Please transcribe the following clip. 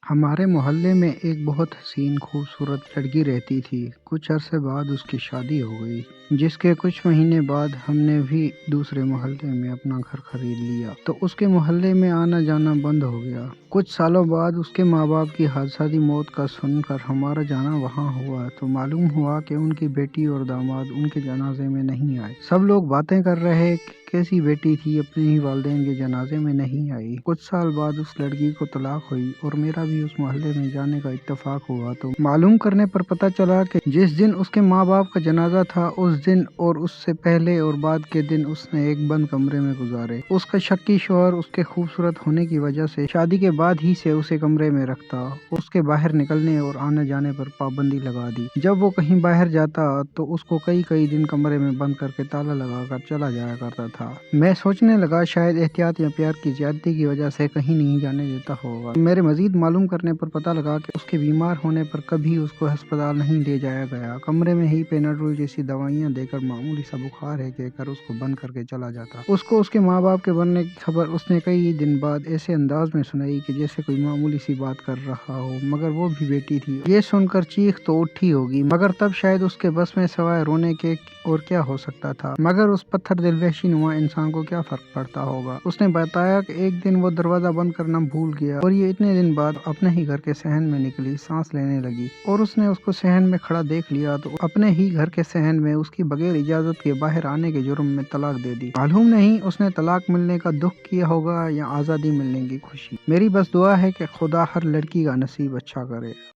ہمارے محلے میں ایک بہت حسین خوبصورت لڑکی رہتی تھی۔ کچھ عرصے بعد اس کی شادی ہو گئی، جس کے کچھ مہینے بعد ہم نے بھی دوسرے محلے میں اپنا گھر خرید لیا تو اس کے محلے میں آنا جانا بند ہو گیا۔ کچھ سالوں بعد اس کے ماں باپ کی حادثاتی موت کا سن کر ہمارا جانا وہاں ہوا تو معلوم ہوا کہ ان کی بیٹی اور داماد ان کے جنازے میں نہیں آئے۔ سب لوگ باتیں کر رہے کہ کیسی بیٹی تھی اپنے ہی والدین کے جنازے میں نہیں آئی۔ کچھ سال بعد اس لڑکی کو طلاق ہوئی اور میرا بھی اس محلے میں جانے کا اتفاق ہوا تو معلوم کرنے پر پتہ چلا کہ جس دن اس کے ماں باپ کا جنازہ تھا اس دن اور اس سے پہلے اور بعد کے دن اس نے ایک بند کمرے میں گزارے۔ اس کا شکی شوہر اس کے خوبصورت ہونے کی وجہ سے شادی کے بعد ہی سے اسے کمرے میں رکھتا، اس کے باہر نکلنے اور آنے جانے پر پابندی لگا دی۔ جب وہ کہیں باہر جاتا تو اس کو کئی دن کمرے میں بند کر کے تالا لگا کر چلا جایا کرتا تھا۔ میں سوچنے لگا شاید احتیاط یا پیار کی زیادتی کی وجہ سے کہیں نہیں جانے دیتا ہوگا۔ میرے مزید معلوم کرنے پر پتہ لگا کہ اس کے بیمار ہونے پر کبھی اس کو ہسپتال نہیں لے جایا گیا، کمرے میں ہی پیناڈول جیسی دوائیاں دے کر معمولی سا بخار ہے کہہ کر اس کو بند کر کے چلا جاتا۔ اس کو اس کے ماں باپ کے مرنے کی خبر اس نے کئی دن بعد ایسے انداز میں سنائی کہ جیسے کوئی معمولی سی بات کر رہا ہو، مگر وہ بھی بیٹی تھی۔ یہ سن کر چیخ تو اٹھی ہوگی، مگر تب شاید اس کے بس میں سوائے رونے کے اور کیا ہو سکتا تھا۔ مگر اس پتھر دل وحشی نما انسان کو کیا فرق پڑتا ہوگا۔ اس نے بتایا کہ ایک دن وہ دروازہ بند کرنا بھول گیا اور یہ اتنے دن بعد اپنے ہی گھر کے صحن میں نکلی، سانس لینے لگی اور اس نے اس کو صحن میں کھڑا دیکھ لیا تو اپنے ہی گھر کے صحن میں اس کی بغیر اجازت کے باہر آنے کے جرم میں طلاق دے دی۔ معلوم نہیں اس نے طلاق ملنے کا دکھ کیا ہوگا یا آزادی ملنے کی خوشی۔ میری بس دعا ہے کہ خدا ہر لڑکی کا نصیب اچھا کرے۔